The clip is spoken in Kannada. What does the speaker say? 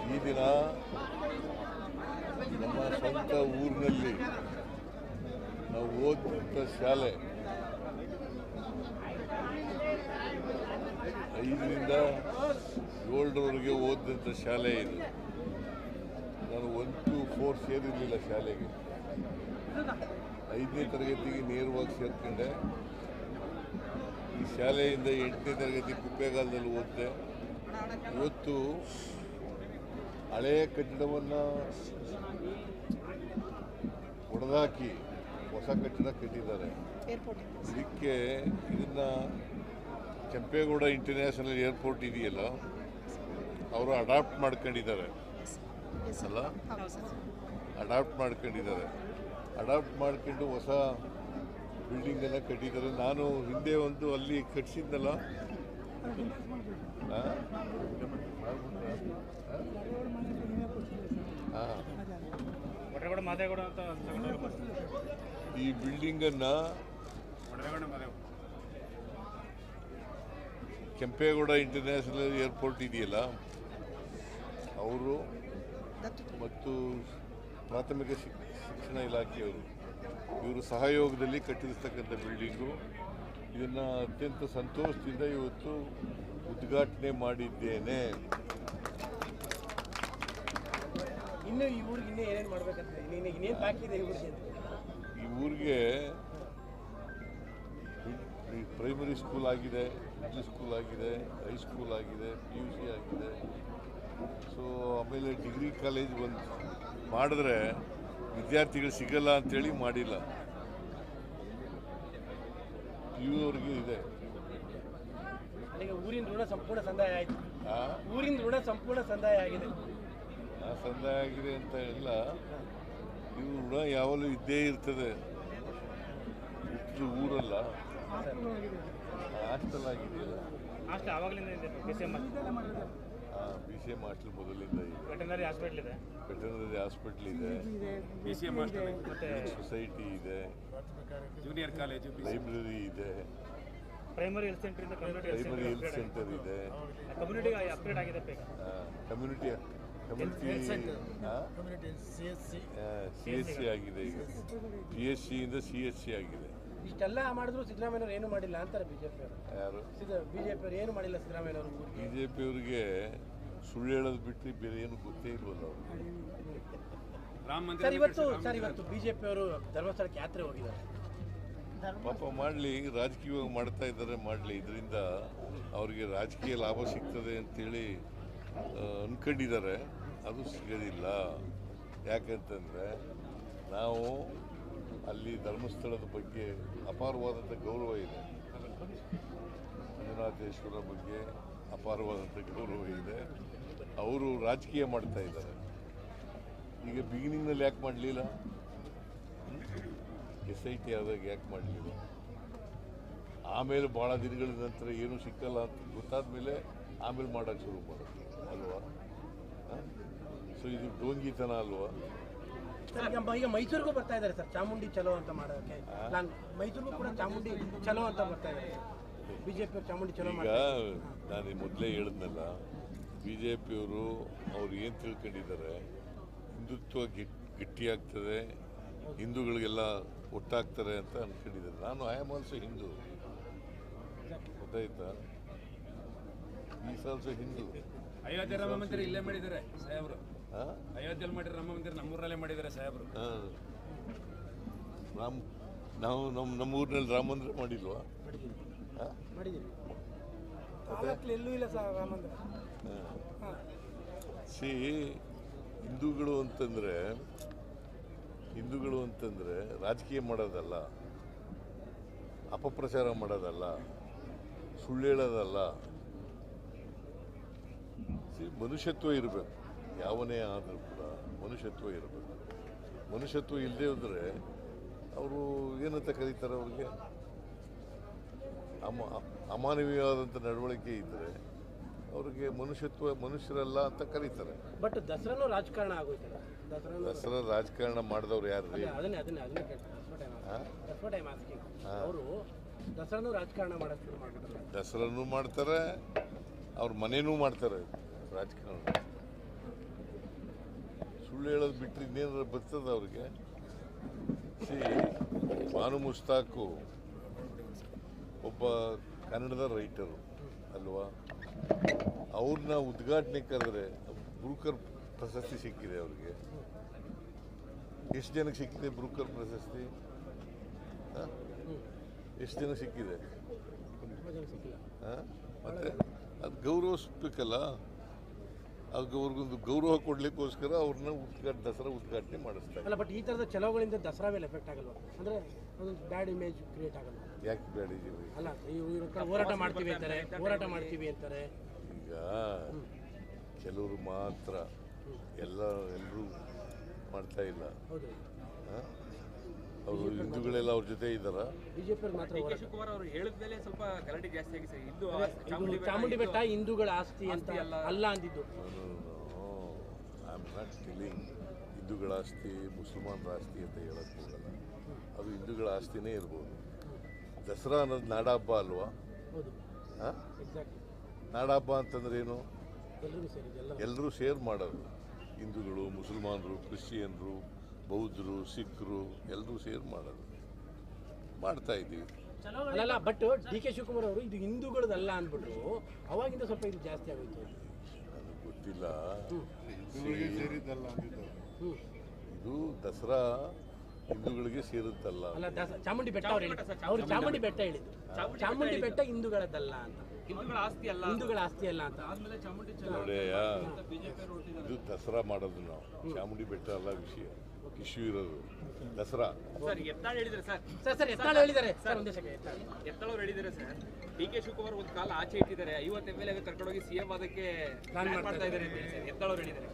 ಈ ದಿನ ನಮ್ಮ ಸ್ವಂತ ಊರಿನಲ್ಲಿ ನಾವು ಓದಿದಂಥ ಶಾಲೆ 5ರಿಂದ 7ರವರೆಗೆ ಓದಿದಂಥ ಶಾಲೆ ಇದು. ನಾನು 1 to 4 ಸೇರಿರಲಿಲ್ಲ ಶಾಲೆಗೆ. 5ನೇ ತರಗತಿಗೆ ನೇರವಾಗಿ ಸೇರ್ಕೊಂಡೆ. ಈ ಶಾಲೆಯಿಂದ 8ನೇ ತರಗತಿ ಕುಪ್ಪೇಗಾಲದಲ್ಲಿ ಓದಿದೆ. ಇವತ್ತು ಹಳೆಯ ಕಟ್ಟಡವನ್ನು ಒಡೆದಾಕಿ ಹೊಸ ಕಟ್ಟಡ ಕಟ್ಟಿದ್ದಾರೆ. ಇದಕ್ಕೆ ಇದನ್ನು ಕೆಂಪೇಗೌಡ ಇಂಟರ್ನ್ಯಾಷನಲ್ ಏರ್ಪೋರ್ಟ್ ಇದೆಯಲ್ಲ, ಅವರು ಅಡಾಪ್ಟ್ ಮಾಡ್ಕೊಂಡಿದ್ದಾರೆ ಅಲ್ಲ, ಅಡಾಪ್ಟ್ ಮಾಡ್ಕೊಂಡು ಹೊಸ ಬಿಲ್ಡಿಂಗನ್ನು ಕಟ್ಟಿದ್ದಾರೆ. ನಾನು ಹಿಂದೆ ಒಂದು ಅಲ್ಲಿ ಕಟ್ಟಿಸಿದ್ನಲ್ಲ, ಈ ಬಿಲ್ಡಿಂಗನ್ನು ಕೆಂಪೇಗೌಡ ಇಂಟರ್ನ್ಯಾಷನಲ್ ಏರ್ಪೋರ್ಟ್ ಇದೆಯಲ್ಲ, ಅವರು ಮತ್ತು ಪ್ರಾಥಮಿಕ ಶಿಕ್ಷಣ ಇಲಾಖೆಯವರು ಇವರು ಸಹಯೋಗದಲ್ಲಿ ಕಟ್ಟಿರ್ತಕ್ಕಂಥ ಬಿಲ್ಡಿಂಗು. ಇದನ್ನು ಅತ್ಯಂತ ಸಂತೋಷದಿಂದ ಇವತ್ತು ಉದ್ಘಾಟನೆ ಮಾಡಿದ್ದೇನೆ. ಇನ್ನು ಈ ಊರಿಗೆ ಇನ್ನೂ ಏನೇನು ಮಾಡಬೇಕಂತ ಇನ್ನೇನು ಬಾಕಿ ಇದೆ ಈ ಊರಿಗೆ ಪ್ರೈಮರಿ ಸ್ಕೂಲ್ ಆಗಿದೆ, ಮಿಡ್ಲ್ ಸ್ಕೂಲ್ ಆಗಿದೆ, ಹೈಸ್ಕೂಲ್ ಆಗಿದೆ, PUC ಆಗಿದೆ. ಸೊ ಆಮೇಲೆ ಡಿಗ್ರಿ ಕಾಲೇಜ್ ಒಂದು ಮಾಡಿದ್ರೆ ವಿದ್ಯಾರ್ಥಿಗಳು ಸಿಗಲ್ಲ ಅಂಥೇಳಿ ಮಾಡಿಲ್ಲ. PU ಅವ್ರಿಗೆ ಇದೆ. ಊರಿನ ಋಣ ಸಂಪೂರ್ಣ ಸಂದಾಯ ಆಯಿತು. ಊರಿನ ಋಣ ಸಂಪೂರ್ಣ ಸಂದಾಯ ಆಗಿದೆ. ಸಂದಾಯ ಆಗಿದೆ ಅಂತ ಇಲ್ಲ, ಇವು ಋಣ ಯಾವಾಗಲೂ ಇದ್ದೇ ಇರ್ತದೆ. ಊರಲ್ಲ ಹಾಸ್ಟೆಲ್ ಆಗಿದೆಯಲ್ಲ, BCM ಹಾಸ್ಟೆಲ್ ಮೊದಲಿಂದ ಇದೆ. ವೆಟರ್ನರಿ ಹಾಸ್ಪಿಟಲ್ ಇದೆ, ಸೊಸೈಟಿ ಇದೆ, ಜೂನಿಯರ್ ಕಾಲೇಜು, ಲೈಬ್ರರಿ ಇದೆ, ಪ್ರೈಮರಿ ಹೆಲ್ತ್ ಸೆಂಟರ್ ಇದೆ, ಕಮ್ಯುನಿಟಿ ಅಪ್ಗ್ರೇಡ್ ಆಗಿದೆ. ಕಮ್ಯುನಿಟಿ CSC ಆಗಿದೆ. ಈಗ PSC ಇಂದ CSC ಆಗಿದೆ. ಇಷ್ಟೆಲ್ಲ ಮಾಡಿದ್ರು ಸಿದ್ದರಾಮಯ್ಯವ್ರು ಏನು ಮಾಡಿಲ್ಲ ಅಂತಾರೆ ಬಿಜೆಪಿ ಅವರು. ಯಾರು ಬಿಜೆಪಿ ಏನು ಮಾಡಿಲ್ಲ ಸಿದ್ದರಾಮಯ್ಯವ್ರು? ಬಿಜೆಪಿ ಅವರಿಗೆ ಸುಳ್ಳು ಹೇಳೋದು ಬಿಟ್ಟು ಬೇರೆ ಏನು ಗೊತ್ತೇ ಇಲ್ವಲ್ಲ ಅವರು. ಇವತ್ತು ಬಿಜೆಪಿ ಅವರು ಧರ್ಮಸ್ಥಳಕ್ಕೆ ಯಾತ್ರೆ ಹೋಗಿದ್ದಾರೆ. ಪಾಪ ಮಾಡಲಿ, ರಾಜಕೀಯವಾಗಿ ಮಾಡ್ತಾ ಇದ್ದಾರೆ, ಮಾಡಲಿ. ಇದರಿಂದ ಅವರಿಗೆ ರಾಜಕೀಯ ಲಾಭ ಸಿಗ್ತದೆ ಅಂತೇಳಿ ಅಂದ್ಕೊಂಡಿದ್ದಾರೆ. ಅದು ಸಿಗೋದಿಲ್ಲ. ಯಾಕಂತಂದರೆ ನಾವು ಅಲ್ಲಿ ಧರ್ಮಸ್ಥಳದ ಬಗ್ಗೆ ಅಪಾರವಾದಂಥ ಗೌರವ ಇದೆ. ಮಂಜುನಾಥೇಶ್ವರ ಬಗ್ಗೆ ಅಪಾರವಾದಂಥ ಗೌರವ ಇದೆ. ಅವರು ರಾಜಕೀಯ ಮಾಡ್ತಾ ಇದ್ದಾರೆ. ಈಗ ಬಿಗಿನಿಂಗ್ನಲ್ಲಿ ಯಾಕೆ ಮಾಡಲಿಲ್ಲ? SIT ಆದಾಗ ಯಾಕೆ ಮಾಡಲಿಲ್ಲ? ಆಮೇಲೆ ಭಾಳ ದಿನಗಳ ನಂತರ ಏನೂ ಸಿಕ್ಕಲ್ಲ ಅಂತ ಗೊತ್ತಾದ ಮೇಲೆ ಆಮೇಲೆ ಮಾಡೋಕ್ಕೆ ಶುರು ಮಾಡೋದು ಅಲ್ವಾ? ಸೊ ಇದು ಡೋಂಗಿತನ ಅಲ್ವಾ? ಈಗ ಮೈಸೂರಿಗೂ ಬರ್ತಾ ಇದ್ದಾರೆ ಸರ್, ಚಾಮುಂಡಿ ಚಲೋ ಅಂತ ಮಾಡೋಕ್ಕೆ. ಮೈಸೂರಿಗೂ ಕೂಡ ಚಾಮುಂಡಿ ಚಲೋ ಅಂತ ಬರ್ತಾ ಇದ್ದಾರೆ ಬಿಜೆಪಿ ಚಾಮುಂಡಿ ಚಲೋ. ಈಗ ನಾನು ಮೊದಲೇ ಹೇಳಿದ್ನಲ್ಲ, BJPಯವರು ಅವ್ರು ಏನು ತಿಳ್ಕೊಂಡಿದ್ದಾರೆ, ಹಿಂದುತ್ವ ಗಟ್ಟಿಯಾಗ್ತದೆ, ಹಿಂದೂಗಳಿಗೆಲ್ಲ ಒಟ್ಟಾಗ್ತಾರೆ ಅಂತ ಅಂದ್ಕೊಂಡಿದ್ದಾರೆ. ನಾನು ಐ ಆಮ್ ಆಲ್ಸೋ ಹಿಂದೂ, ಗೊತ್ತಾಯ್ತಾ? Is also Hindu. ಅಯೋಧ್ಯೆ ರಾಮ ಮಂದಿರ ಇಲ್ಲೇ ಮಾಡಿದ್ದಾರೆ ಸಾಹೇಬರು. ಅಯೋಧ್ಯೆಯಲ್ಲಿ ಮಾಡಿರೋ ರಾಮ ಮಂದಿರ ನಮ್ಮೂರಲ್ಲೇ ಮಾಡಿದ್ದಾರೆ ಸಾಹೇಬರು. ನಾವು ನಮ್ಮ ಊರಿನಲ್ಲಿ ರಾಮ ಮಂದಿರ ಮಾಡಿಲ್ವಾ? ಎಲ್ಲೂ ಇಲ್ಲ ಸರ್ ರಾಮ ಮಂದಿರ. ಹಿಂದೂಗಳು ಅಂತಂದರೆ ರಾಜಕೀಯ ಮಾಡೋದಲ್ಲ, ಅಪಪ್ರಚಾರ ಮಾಡೋದಲ್ಲ, ಸುಳ್ಳು ಹೇಳೋದಲ್ಲ. ಮನುಷ್ಯತ್ವ ಇರಬೇಕು. ಯಾವನೇ ಆದರೂ ಕೂಡ ಮನುಷ್ಯತ್ವ ಇರಬೇಕು. ಮನುಷ್ಯತ್ವ ಇಲ್ಲದೆ ಹೋದರೆ ಅವರು ಏನಂತ ಕರೀತಾರೆ? ಅವ್ರಿಗೆ ಅಮಾನವೀಯವಾದಂಥ ನಡವಳಿಕೆ ಇದ್ದರೆ ಅವ್ರಿಗೆ ಮನುಷ್ಯರಲ್ಲ ಅಂತ ಕರೀತಾರೆ. ಬಟ್ ದಸರಾನು ರಾಜಕಾರಣ ಆಗೋಯ್ತಲ್ಲ. ದಸರಾ ರಾಜಕಾರಣ ಮಾಡಿದವ್ರು ಯಾರು ರೀ? ಅವರು ದಸರಾನು ರಾಜಕಾರಣ ಮಾಡೋದು ಶುರು ಮಾಡ್ಬಿಟ್ರೆ ದಸರಾನು ಮಾಡ್ತಾರೆ, ಅವ್ರ ಮನೇನೂ ಮಾಡ್ತಾರೆ ರಾಜಕಾರಣ. ಸುಳ್ಳು ಹೇಳೋದು ಬಿಟ್ಟರೆ ಇನ್ನೇನಾದ್ರು ಬರ್ತದ ಅವ್ರಿಗೆ? ಬಾನು ಮುಸ್ತಾಕು ಒಬ್ಬ ಕನ್ನಡದ ರೈಟರು ಅಲ್ವಾ, ಅವ್ರನ್ನ ಉದ್ಘಾಟನೆ ಕರೆದ್ರೆ ಬ್ರೂಕರ್ ಪ್ರಶಸ್ತಿ ಸಿಕ್ಕಿದೆ ಅವ್ರಿಗೆ. ಎಷ್ಟು ಜನಕ್ಕೆ ಸಿಕ್ಕಿದೆ ಬ್ರೂಕರ್ ಪ್ರಶಸ್ತಿ? ಎಷ್ಟು ಜನ ಸಿಕ್ಕಿದೆ? ಮತ್ತೆ ಅದು ಗೌರವಿಸ್ಬೇಕಲ್ಲ, ಅವ್ರಿಗೊಂದು ಗೌರವ ಕೊಡ್ಲಿಕ್ಕೋಸ್ಕರ ಅವ್ರನ್ನ ದಸರಾ ಉದ್ಘಾಟನೆ ಮಾಡಿಸ್ತಾರೆ. ಅಲ್ಲ, ಬಟ್ ಈ ಥರದ ಚಲೋಗಳಿಂದ ದಸರಾ ಮೇಲೆ ಎಫೆಕ್ಟ್ ಆಗಲ್ವಾ? ಅಂದರೆ ಒಂದು ಬ್ಯಾಡ್ ಇಮೇಜ್ ಕ್ರಿಯೇಟ್ ಆಗಲ್ಲ? ಯಾಕೆ ಬ್ಯಾಡ್ ಇದ್ದೀವಿ? ಅಲ್ಲ, ಇವ್ರ ಹೋರಾಟ ಮಾಡ್ತೀವಿ ಅಂತಾರೆ, ಹೋರಾಟ ಮಾಡ್ತೀವಿ ಅಂತಾರೆ. ಈಗ ಕೆಲವರು ಮಾತ್ರ, ಎಲ್ಲರೂ ಮಾಡ್ತಾ ಇಲ್ಲ. ಹೌದು, ಅವರು ಹಿಂದೂಗಳೆಲ್ಲ ಅವ್ರ ಜೊತೆ ಇದ್ದಾರ. ಬಿಜೆಪಿ ಮಾತ್ರ ಶಿವಕುಮಾರ್ ಅವರು ಹೇಳಿದ ಮೇಲೆ ಸ್ವಲ್ಪ ಗಲಾಟೆ ಜಾಸ್ತಿ ಆಗಿದೆ ಸರ್. ಚಾಮುಂಡಿ ಬೆಟ್ಟ ಹಿಂದೂಗಳ ಆಸ್ತಿ ಅಂತ ಅಲ್ಲ ಅಂದಿದ್ದು. ಐ ಆಮ್ ನಾಟ್ ಟೆಲಿಂಗ್ ಹಿಂದೂಗಳ ಆಸ್ತಿ ಮುಸಲ್ಮಾನರ ಆಸ್ತಿ ಅಂತ ಹೇಳಕ್ ಹೋಗಲ್ಲ. ಅದು ಹಿಂದೂಗಳ ಆಸ್ತಿನೇ ಇರ್ಬೋದು. ದಸರಾ ಅನ್ನೋದು ನಾಡಹಬ್ಬ ಅಲ್ವಾ? ಹೌದು, ಎಕ್ಸಾಕ್ಟ್ಲಿ. ನಾಡಹಬ್ಬ ಅಂತಂದ್ರೆ ಏನು? ಎಲ್ಲರಿಗೂ ಸೇರಿದೆ, ಎಲ್ಲರೂ ಶೇರ್ ಮಾಡೋದು. ಹಿಂದೂಗಳು, ಮುಸಲ್ಮಾನರು, ಕ್ರಿಶ್ಚಿಯನ್ರು, ಬೌದ್ಧರು, ಸಿಖ್ರು ಎಲ್ಲರೂ ಸೇರ್ ಮಾಡೋದು. ಮಾಡ್ತಾ ಇದ್ದೀವಿ. ಅಲ್ಲ, ಬಟ್ ಡಿ ಕೆ ಶಿವಕುಮಾರ್ ಅವರು ಇದು ಹಿಂದೂಗಳದಲ್ಲ ಅಂದ್ಬಿಟ್ರು, ಅವಾಗಿಂದ ಸ್ವಲ್ಪ ಇದು ಜಾಸ್ತಿ ಆಗೋಯ್ತು. ಅದು ಗೊತ್ತಿಲ್ಲ. ಇದು ದಸರಾ ಹಿಂದೂಗಳಿಗೆ ಸೇರುತ್ತಲ್ಲ. ಅಲ್ಲ, ಚಾಮುಂಡಿ ಬೆಟ್ಟ ಅವ್ರು ಹೇಳಿದ್ರು, ಅವ್ರು ಚಾಮುಂಡಿ ಬೆಟ್ಟ ಹೇಳಿದ್ರು, ಚಾಮುಂಡಿ ಬೆಟ್ಟ ಹಿಂದೂಗಳದ್ದಲ್ಲ ಅಂತ, ಹಿಂದೂಗಳ ಆಸ್ತಿ ಅಲ್ಲ ಅಂತ. ನೋಡೆಯ, ಇದು ದಸರಾ ಮಾಡೋದು ನಾವು, ಚಾಮುಂಡಿ ಬೆಟ್ಟ ಅಲ್ಲ ವಿಷಯ. ಇಶ್ಯೂ ಇರೋದು ದಸರಾ. ಸರ್ ಎತ್ತಾಳು ಹೇಳಿದ್ರೆ ಸರ್ ಎತ್ತಾಳು ಹೇಳಿದ್ದಾರೆ ಸರ್, ಒಂದೇ ಸೆಕೆಂಡ್. ಎತ್ತಾಳು ಅವ್ರು ಹೇಳಿದ್ದಾರೆ ಸರ್, ಡಿ ಕೆ ಶಿವಕುಮಾರ್ ಒಂದು ಕಾಲ ಆಚೆ ಇಟ್ಟಿದ್ದಾರೆ, 50 MLA ಕರ್ಕೊಂಡೋಗಿ CM ಅದಕ್ಕೆ ಮಾಡ್ತಾ ಇದ್ದಾರೆ ಅಂತ ಹೇಳಿ ಸರ್ ಎತ್ತಾಳು ಅವ್ರು ಹೇಳಿದ್ದಾರೆ.